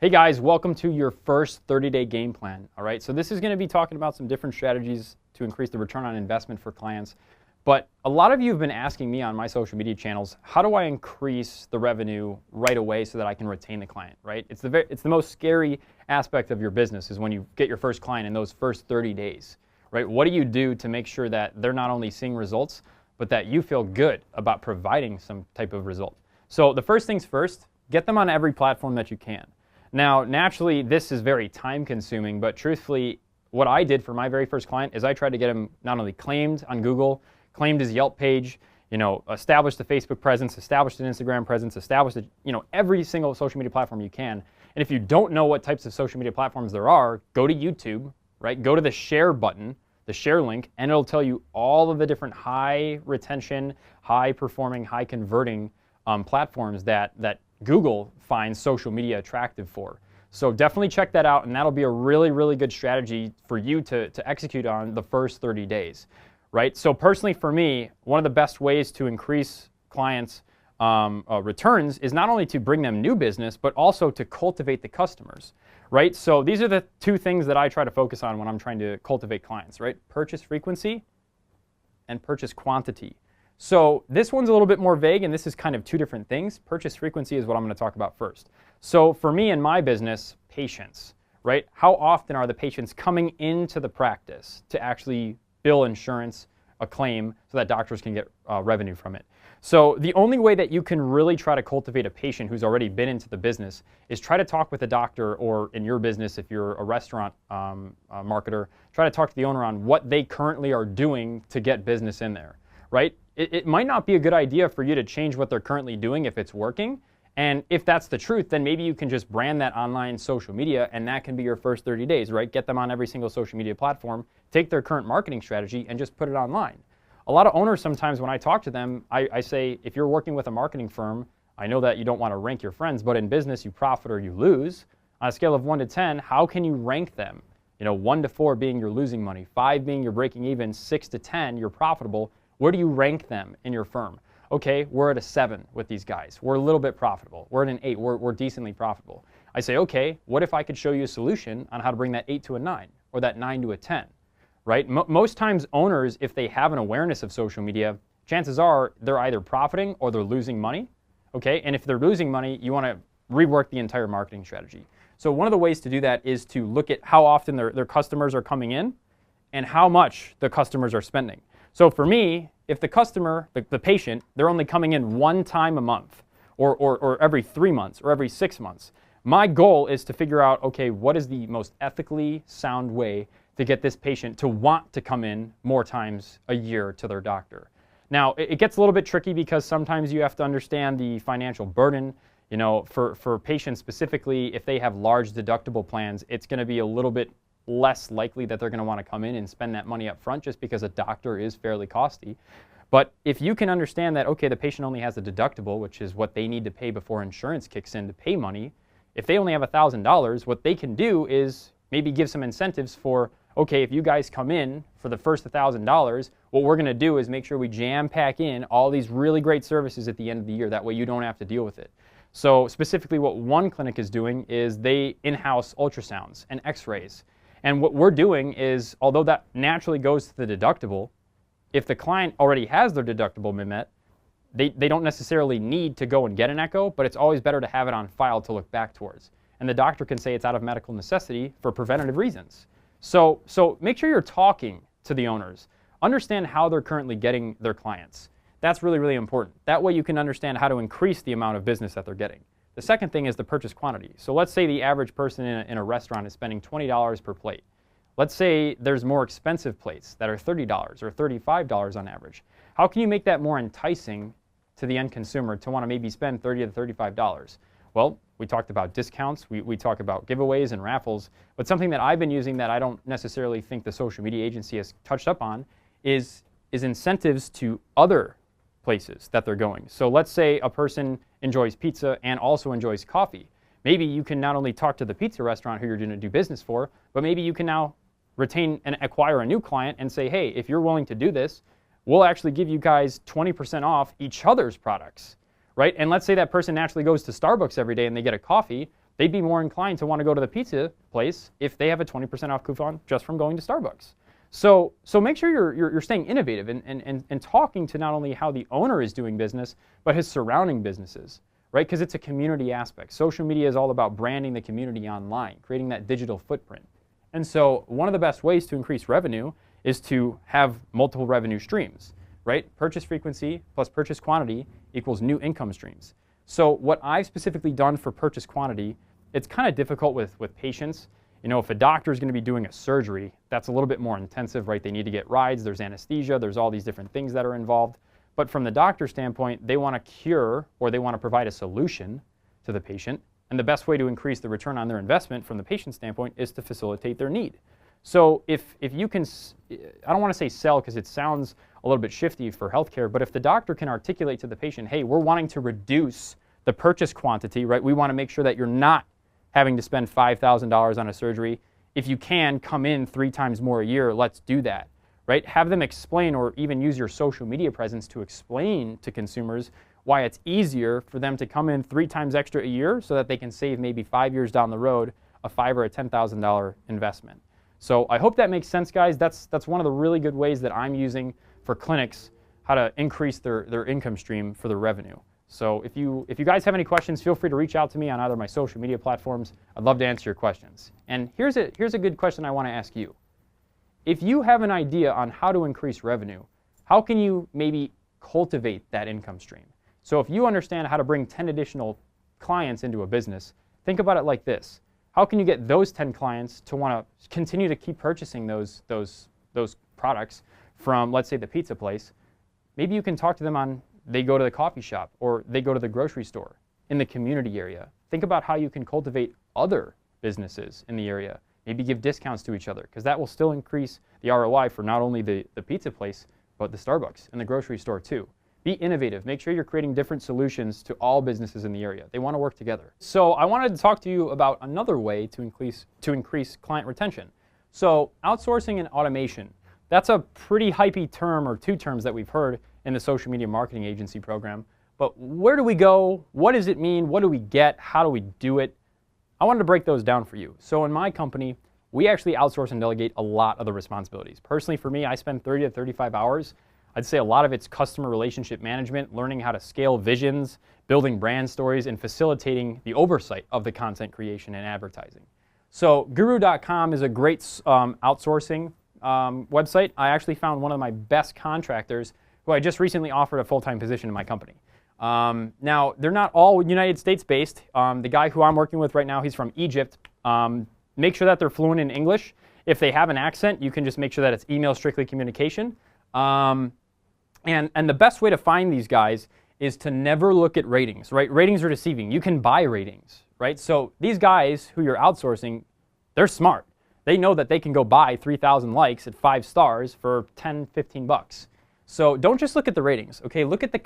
Hey guys, welcome to your first 30-day game plan. All right, so this is going to be talking about some different strategies to increase the return on investment for clients. But a lot of you have been asking me on my social media channels, how do I increase the revenue right away so that I can retain the client, right? It's the most scary aspect of your business is when you get your first client in those first 30 days, right? What do you do to make sure that they're not only seeing results, but that you feel good about providing some type of result? So the first things first, get them on every platform that you can. Now, naturally, this is very time-consuming, but truthfully, what I did for my very first client is I tried to get him not only claimed on Google, claimed his Yelp page, established a Facebook presence, established an Instagram presence, established every single social media platform you can. And if you don't know what types of social media platforms there are, go to YouTube, right? Go to the share button, the share link, and it'll tell you all of the different high retention, high performing, high converting platforms that Google finds social media attractive for. So definitely check that out, and that'll be a really, really good strategy for you to execute on the first 30 days, right? So personally for me, one of the best ways to increase clients' returns is not only to bring them new business, but also to cultivate the customers, right? So these are the two things that I try to focus on when I'm trying to cultivate clients, right? Purchase frequency and purchase quantity. So this one's a little bit more vague, and this is kind of two different things. Purchase frequency is what I'm going to talk about first. So for me in my business, patients, right? How often are the patients coming into the practice to actually bill insurance, a claim, so that doctors can get revenue from it? So the only way that you can really try to cultivate a patient who's already been into the business is try to talk with a doctor, or in your business, if you're a restaurant marketer, try to talk to the owner on what they currently are doing to get business in there, right? It might not be a good idea for you to change what they're currently doing if it's working. And if that's the truth, then maybe you can just brand that online social media, and that can be your first 30 days, right? Get them on every single social media platform, take their current marketing strategy, and just put it online. A lot of owners, sometimes when I talk to them, I say, if you're working with a marketing firm, I know that you don't want to rank your friends, but in business, you profit or you lose. On a scale of 1 to 10, how can you rank them? 1 to 4 being you're losing money, 5 being you're breaking even, 6 to 10, you're profitable. Where do you rank them in your firm? Okay, we're at a 7 with these guys. We're a little bit profitable. We're at an 8. We're decently profitable. I say, okay, what if I could show you a solution on how to bring that 8 to a 9 or that 9 to a 10, right? Most times owners, if they have an awareness of social media, chances are they're either profiting or they're losing money, okay? And if they're losing money, you want to rework the entire marketing strategy. So one of the ways to do that is to look at how often their customers are coming in and how much the customers are spending. So for me, if the customer, the patient, they're only coming in 1 time a month or every 3 months or every 6 months, my goal is to figure out, okay, what is the most ethically sound way to get this patient to want to come in more times a year to their doctor. Now, it gets a little bit tricky because sometimes you have to understand the financial burden. For patients specifically, if they have large deductible plans, it's going to be a little bit less likely that they're going to want to come in and spend that money up front, just because a doctor is fairly costly. But if you can understand that, okay, the patient only has a deductible, which is what they need to pay before insurance kicks in to pay money. If they only have $1,000, what they can do is maybe give some incentives for, okay, if you guys come in for the first $1,000, what we're going to do is make sure we jam pack in all these really great services at the end of the year. That way you don't have to deal with it. So specifically what one clinic is doing is they in-house ultrasounds and x-rays. And what we're doing is, although that naturally goes to the deductible, if the client already has their deductible met, they don't necessarily need to go and get an echo, but it's always better to have it on file to look back towards. And the doctor can say it's out of medical necessity for preventative reasons. So make sure you're talking to the owners. Understand how they're currently getting their clients. That's really, really important. That way you can understand how to increase the amount of business that they're getting. The second thing is the purchase quantity. So let's say the average person in a restaurant is spending $20 per plate. Let's say there's more expensive plates that are $30 or $35 on average. How can you make that more enticing to the end consumer to want to maybe spend $30 to $35? Well, we talked about discounts, we talk about giveaways and raffles, but something that I've been using that I don't necessarily think the social media agency has touched up on is incentives to other places that they're going. So let's say a person enjoys pizza and also enjoys coffee. Maybe you can not only talk to the pizza restaurant who you're going to do business for, but maybe you can now retain and acquire a new client and say, hey, if you're willing to do this, we'll actually give you guys 20% off each other's products, right? And let's say that person naturally goes to Starbucks every day and they get a coffee, they'd be more inclined to want to go to the pizza place if they have a 20% off coupon just from going to Starbucks. So make sure you're staying innovative and talking to not only how the owner is doing business, but his surrounding businesses, right? Because it's a community aspect. Social media is all about branding the community online, creating that digital footprint. And so one of the best ways to increase revenue is to have multiple revenue streams, right? Purchase frequency plus purchase quantity equals new income streams. So what I've specifically done for purchase quantity, it's kind of difficult with patients. You know, if a doctor is going to be doing a surgery, that's a little bit more intensive, right? They need to get rides, there's anesthesia, there's all these different things that are involved. But from the doctor's standpoint, they want to cure or they want to provide a solution to the patient. And the best way to increase the return on their investment from the patient's standpoint is to facilitate their need. So if you can, I don't want to say sell because it sounds a little bit shifty for healthcare, but if the doctor can articulate to the patient, hey, we're wanting to reduce the purchase quantity, right? We want to make sure that you're not having to spend $5,000 on a surgery. If you can, come in 3 times more a year, let's do that, right? Have them explain or even use your social media presence to explain to consumers why it's easier for them to come in 3 times extra a year so that they can save maybe 5 years down the road a $5,000 or a $10,000 investment. So I hope that makes sense, guys. That's one of the really good ways that I'm using for clinics how to increase their income stream for their revenue. So if you guys have any questions, feel free to reach out to me on either my social media platforms. I'd love to answer your questions. And here's a good question I want to ask you. If you have an idea on how to increase revenue, how can you maybe cultivate that income stream? So if you understand how to bring 10 additional clients into a business, think about it like this. How can you get those 10 clients to want to continue to keep purchasing those products from, let's say, the pizza place? Maybe you can talk to them on they go to the coffee shop or they go to the grocery store in the community area. Think about how you can cultivate other businesses in the area. Maybe give discounts to each other because that will still increase the ROI for not only the pizza place, but the Starbucks and the grocery store too. Be innovative. Make sure you're creating different solutions to all businesses in the area. They want to work together. So I wanted to talk to you about another way to increase client retention. So outsourcing and automation. That's a pretty hypey term, or 2 terms that we've heard in the social media marketing agency program. But where do we go? What does it mean? What do we get? How do we do it? I wanted to break those down for you. So in my company, we actually outsource and delegate a lot of the responsibilities. Personally, for me, I spend 30 to 35 hours. I'd say a lot of it's customer relationship management, learning how to scale visions, building brand stories, and facilitating the oversight of the content creation and advertising. So guru.com is a great outsourcing website. I actually found one of my best contractors who I just recently offered a full-time position in my company. Now, they're not all United States based. The guy who I'm working with right now, he's from Egypt. Make sure that they're fluent in English. If they have an accent, you can just make sure that it's email strictly communication. And the best way to find these guys is to never look at ratings, right? Ratings are deceiving. You can buy ratings, right? So these guys who you're outsourcing, they're smart. They know that they can go buy 3,000 likes at 5 stars for 10, 15 bucks. So don't just look at the ratings, okay? Look at the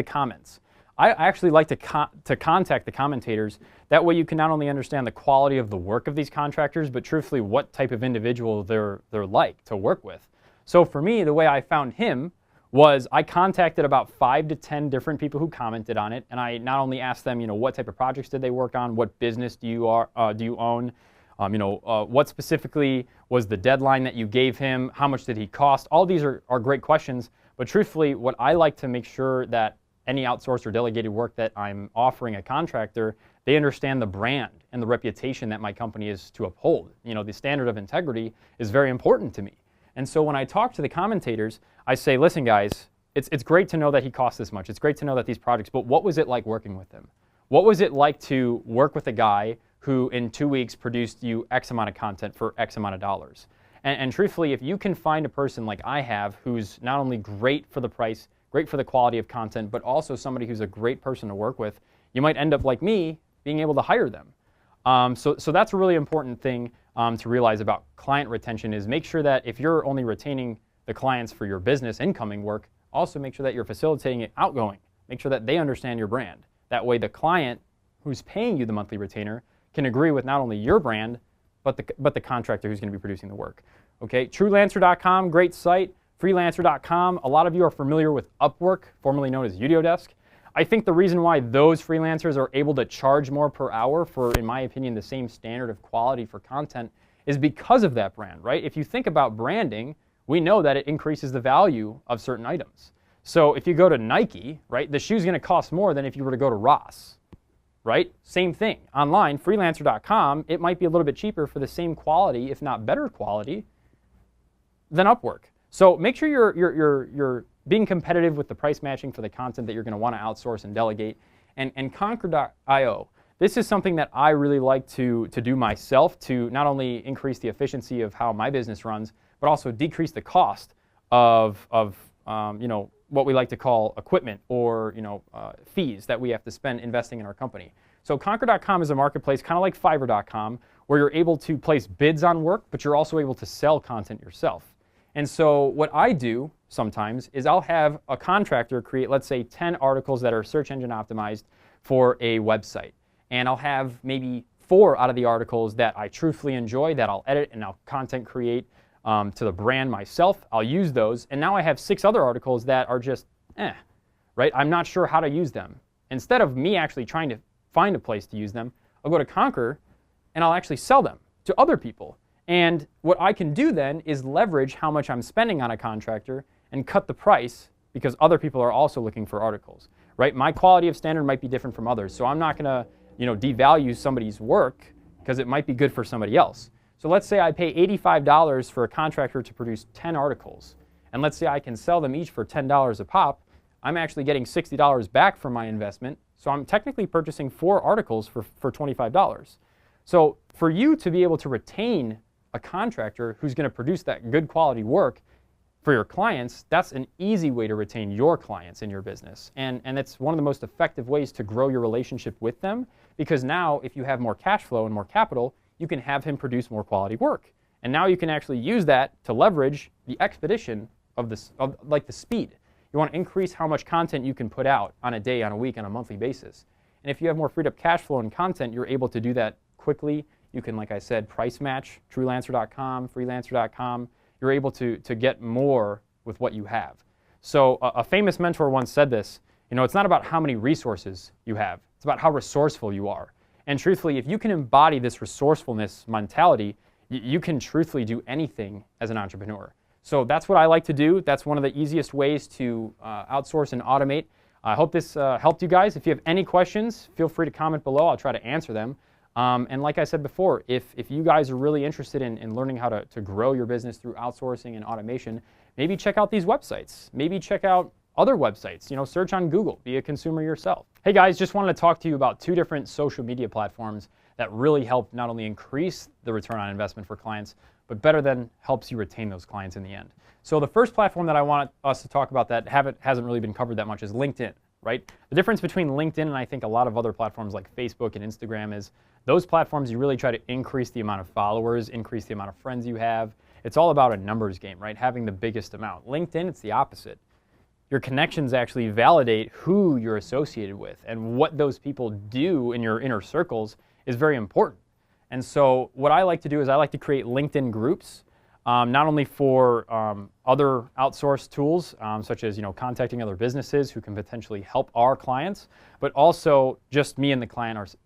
comments. I actually like to contact the commentators. That way you can not only understand the quality of the work of these contractors, but truthfully what type of individual they're like to work with. So for me, the way I found him was I contacted about 5 to 10 different people who commented on it, and I not only asked them, what type of projects did they work on, what business do you own, what specifically was the deadline that you gave him, how much did he cost. All these are great questions, but truthfully, what I like to make sure that any outsourced or delegated work that I'm offering a contractor, they understand the brand and the reputation that my company is to uphold. The standard of integrity is very important to me. And so when I talk to the commentators, I say, listen guys, it's great to know that he cost this much. It's great to know that these projects, but what was it like working with him? What was it like to work with a guy who in 2 weeks produced you X amount of content for X amount of dollars? And truthfully, if you can find a person like I have who's not only great for the price, great for the quality of content, but also somebody who's a great person to work with, you might end up like me, being able to hire them. So that's a really important thing to realize about client retention is make sure that if you're only retaining the clients for your business incoming work, also make sure that you're facilitating it outgoing. Make sure that they understand your brand. That way the client who's paying you the monthly retainer can agree with not only your brand, but the contractor who's going to be producing the work. Okay, Truelancer.com, great site. Freelancer.com, a lot of you are familiar with Upwork, formerly known as Udiodesk. I think the reason why those freelancers are able to charge more per hour for, in my opinion, the same standard of quality for content is because of that brand, right? If you think about branding, we know that it increases the value of certain items. So if you go to Nike, right, the shoe's going to cost more than if you were to go to Ross, right? Same thing. Online, freelancer.com, it might be a little bit cheaper for the same quality, if not better quality, than Upwork. So make sure you're being competitive with the price matching for the content that you're going to want to outsource and delegate. And Conquer.io, this is something that I really like to do myself to not only increase the efficiency of how my business runs, but also decrease the cost of what we like to call equipment or fees that we have to spend investing in our company. So Conquer.com is a marketplace kind of like Fiverr.com where you're able to place bids on work, but you're also able to sell content yourself. And so what I do sometimes is I'll have a contractor create, let's say, 10 articles that are search engine optimized for a website. And I'll have maybe 4 out of the articles that I truthfully enjoy that I'll edit and I'll content create to the brand myself. I'll use those. And now I have 6 other articles that are just right? I'm not sure how to use them. Instead of me actually trying to find a place to use them, I'll go to Conquer and I'll actually sell them to other people. And what I can do then is leverage how much I'm spending on a contractor and cut the price because other people are also looking for articles, right? My quality of standard might be different from others, so I'm not going to, devalue somebody's work because it might be good for somebody else. So let's say I pay $85 for a contractor to produce 10 articles, and let's say I can sell them each for $10 a pop. I'm actually getting $60 back from my investment, so I'm technically purchasing 4 articles for $25. So for you to be able to retain a contractor who's going to produce that good quality work for your clients, that's an easy way to retain your clients in your business. And it's one of the most effective ways to grow your relationship with them, because now if you have more cash flow and more capital, you can have him produce more quality work. And now you can actually use that to leverage the expedition of the speed. You want to increase how much content you can put out on a day, on a week, on a monthly basis. And if you have more freed up cash flow and content, you're able to do that quickly. You can, like I said, price match, Truelancer.com, Freelancer.com. You're able to get more with what you have. So a famous mentor once said this, it's not about how many resources you have. It's about how resourceful you are. And truthfully, if you can embody this resourcefulness mentality, you can truthfully do anything as an entrepreneur. So that's what I like to do. That's one of the easiest ways to outsource and automate. I hope this helped you guys. If you have any questions, feel free to comment below. I'll try to answer them. And like I said before, if you guys are really interested in learning how to grow your business through outsourcing and automation, maybe check out these websites. Maybe check out other websites. Search on Google. Be a consumer yourself. Hey guys, just wanted to talk to you about 2 different social media platforms that really help not only increase the return on investment for clients, but better than helps you retain those clients in the end. So the first platform that I want us to talk about that hasn't really been covered that much is LinkedIn, right? The difference between LinkedIn and I think a lot of other platforms like Facebook and Instagram is those platforms, you really try to increase the amount of followers, increase the amount of friends you have. It's all about a numbers game, right? Having the biggest amount. LinkedIn, it's the opposite. Your connections actually validate who you're associated with, and what those people do in your inner circles is very important. And so what I like to do is I like to create LinkedIn groups, not only for other outsourced tools, such as contacting other businesses who can potentially help our clients, but also just me and the client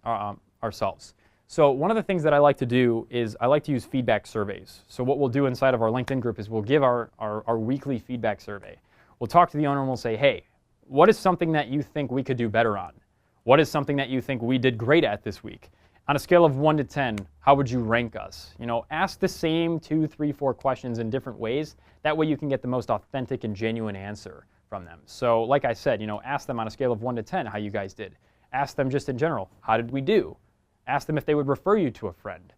ourselves. So one of the things that I like to do is I like to use feedback surveys. So what we'll do inside of our LinkedIn group is we'll give our weekly feedback survey. We'll talk to the owner and we'll say, hey, what is something that you think we could do better on? What is something that you think we did great at this week? On a scale of 1 to 10, how would you rank us? Ask the same 2, 3, 4 questions in different ways. That way you can get the most authentic and genuine answer from them. So like I said, ask them on a scale of 1 to 10 how you guys did. Ask them just in general, how did we do? Ask them if they would refer you to a friend.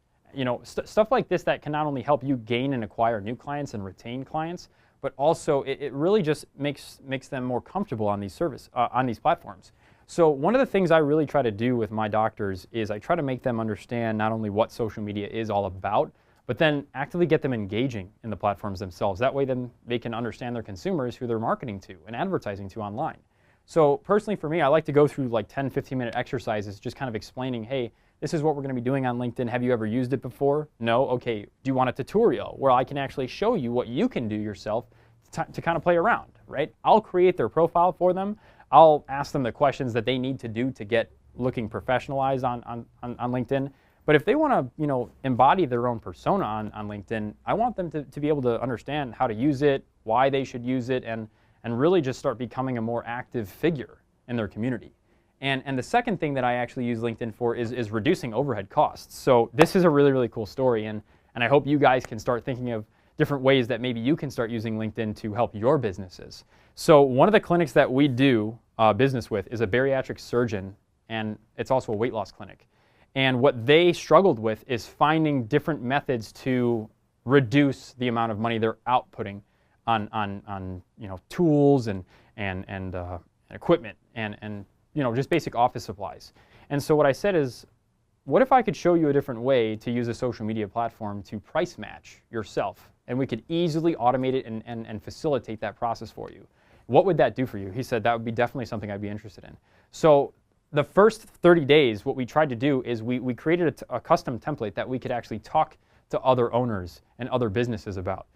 Stuff like this that can not only help you gain and acquire new clients and retain clients, but also it really just makes them more comfortable on these on these platforms. So one of the things I really try to do with my doctors is I try to make them understand not only what social media is all about, but then actively get them engaging in the platforms themselves. That way then they can understand their consumers who they're marketing to and advertising to online. So personally for me, I like to go through like 10, 15-minute exercises just kind of explaining, hey, this is what we're going to be doing on LinkedIn. Have you ever used it before? No? Okay. Do you want a tutorial where I can actually show you what you can do yourself to kind of play around, right? I'll create their profile for them. I'll ask them the questions that they need to do to get looking professionalized on LinkedIn. But if they want to, embody their own persona on LinkedIn, I want them to be able to understand how to use it, why they should use it, and really just start becoming a more active figure in their community. And the second thing that I actually use LinkedIn for is reducing overhead costs. So this is a really, really cool story, and I hope you guys can start thinking of different ways that maybe you can start using LinkedIn to help your businesses. So one of the clinics that we do business with is a bariatric surgeon, and it's also a weight loss clinic. And what they struggled with is finding different methods to reduce the amount of money they're outputting on tools and equipment and just basic office supplies. And so what I said is, what if I could show you a different way to use a social media platform to price match yourself, and we could easily automate it and facilitate that process for you? What would that do for you? He said that would be definitely something I'd be interested in. So the first 30 days, what we tried to do is we created a custom template that we could actually talk to other owners and other businesses about.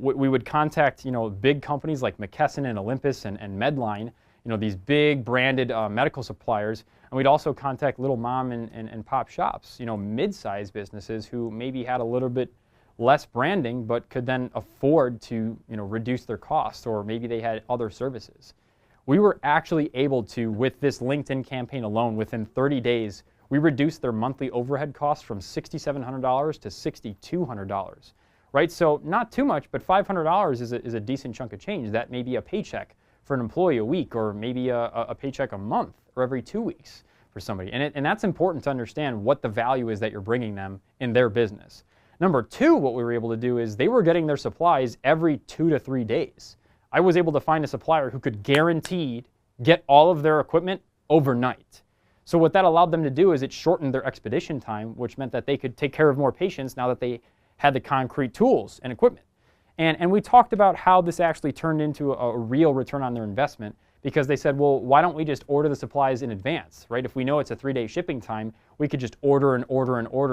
We would contact big companies like McKesson and Olympus and Medline, these big branded medical suppliers, and we'd also contact little mom and pop shops, mid-sized businesses who maybe had a little bit less branding but could then afford to reduce their costs, or maybe they had other services. We were actually able to, with this LinkedIn campaign alone, within 30 days, we reduced their monthly overhead costs from $6,700 to $6,200, right? So not too much, but $500 is a decent chunk of change. That may be a paycheck for an employee a week, or maybe a paycheck a month, or every 2 weeks for somebody. And that's important to understand what the value is that you're bringing them in their business. Number two, what we were able to do is they were getting their supplies every 2 to 3 days. I was able to find a supplier who could guaranteed get all of their equipment overnight. So what that allowed them to do is it shortened their expedition time, which meant that they could take care of more patients now that they had the concrete tools and equipment. And we talked about how this actually turned into a real return on their investment, because they said, well, why don't we just order the supplies in advance, right? If we know it's a 3-day shipping time, we could just order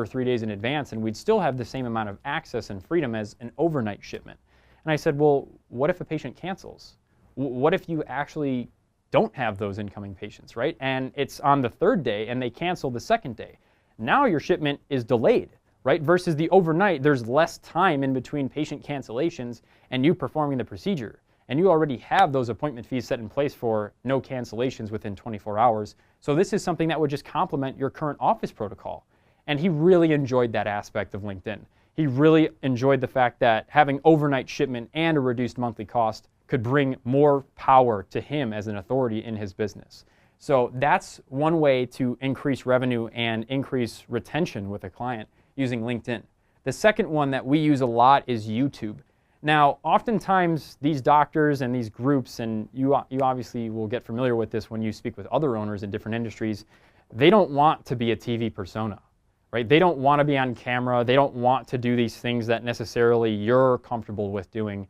3 days in advance, and we'd still have the same amount of access and freedom as an overnight shipment. And I said, well, what if a patient cancels? What if you actually don't have those incoming patients, right? And it's on the 3rd day and they cancel the 2nd day. Now your shipment is delayed, right? Versus the overnight, there's less time in between patient cancellations and you performing the procedure. And you already have those appointment fees set in place for no cancellations within 24 hours. So this is something that would just complement your current office protocol. And he really enjoyed that aspect of LinkedIn. He really enjoyed the fact that having overnight shipment and a reduced monthly cost could bring more power to him as an authority in his business. So that's one way to increase revenue and increase retention with a client using LinkedIn. The second one that we use a lot is YouTube. Now, oftentimes these doctors and these groups, and you obviously will get familiar with this when you speak with other owners in different industries, they don't want to be a TV persona. Right? They don't want to be on camera. They don't want to do these things that necessarily you're comfortable with doing.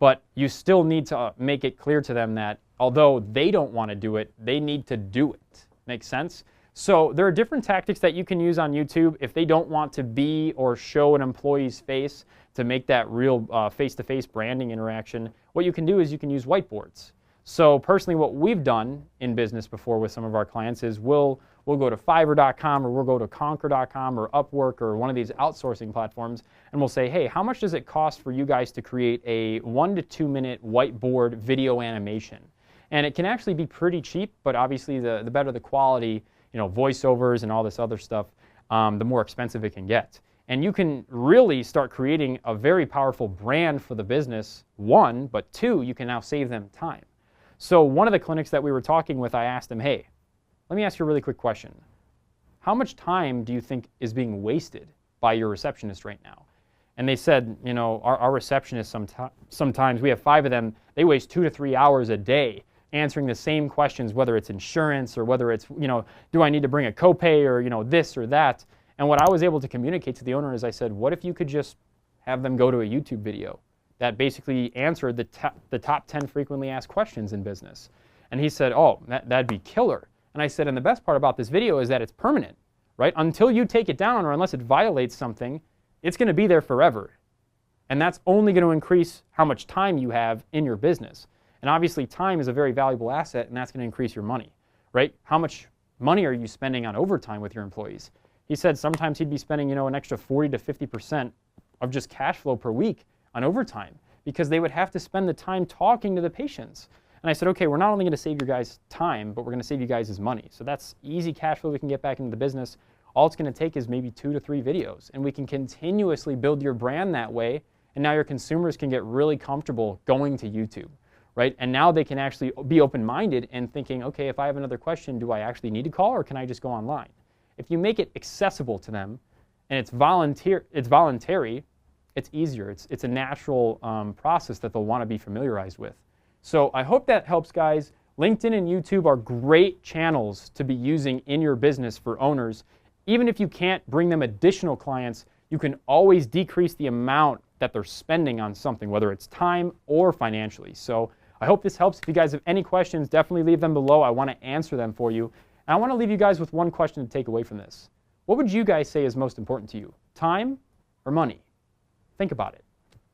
But you still need to make it clear to them that although they don't want to do it, they need to do it. Make sense? So there are different tactics that you can use on YouTube if they don't want to be or show an employee's face to make that real face-to-face branding interaction. What you can do is you can use whiteboards. So personally, what we've done in business before with some of our clients is we'll go to Fiverr.com, or we'll go to Conquer.com or Upwork or one of these outsourcing platforms, and we'll say, hey, how much does it cost for you guys to create a 1 to 2 minute whiteboard video animation? And it can actually be pretty cheap, but obviously the better the quality, voiceovers and all this other stuff, the more expensive it can get. And you can really start creating a very powerful brand for the business, one, but two, you can now save them time. So one of the clinics that we were talking with, I asked him, hey, let me ask you a really quick question. How much time do you think is being wasted by your receptionist right now? And they said, our receptionists, sometimes we have 5 of them, they waste 2 to 3 hours a day answering the same questions, whether it's insurance or whether it's, do I need to bring a copay or, this or that. And what I was able to communicate to the owner is I said, what if you could just have them go to a YouTube video that basically answered the top 10 frequently asked questions in business? And he said, oh, that'd be killer. And I said, and the best part about this video is that it's permanent, right? Until you take it down or unless it violates something, it's going to be there forever. And that's only going to increase how much time you have in your business. And obviously time is a very valuable asset, and that's going to increase your money, right? How much money are you spending on overtime with your employees? He said sometimes he'd be spending, an extra 40 to 50% of just cash flow per week on overtime because they would have to spend the time talking to the patients. And I said, okay, we're not only going to save your guys time, but we're going to save you guys' money. So that's easy cash flow we can get back into the business. All it's going to take is maybe 2 to 3 videos, and we can continuously build your brand that way. And now your consumers can get really comfortable going to YouTube, right? And now they can actually be open-minded and thinking, okay, if I have another question, do I actually need to call or can I just go online? If you make it accessible to them and it's voluntary, it's easier. It's a natural process that they'll want to be familiarized with. So I hope that helps, guys. LinkedIn and YouTube are great channels to be using in your business for owners. Even if you can't bring them additional clients, you can always decrease the amount that they're spending on something, whether it's time or financially. So I hope this helps. If you guys have any questions, definitely leave them below. I want to answer them for you. And I want to leave you guys with one question to take away from this. What would you guys say is most important to you? Time or money? Think about it.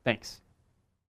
Thanks.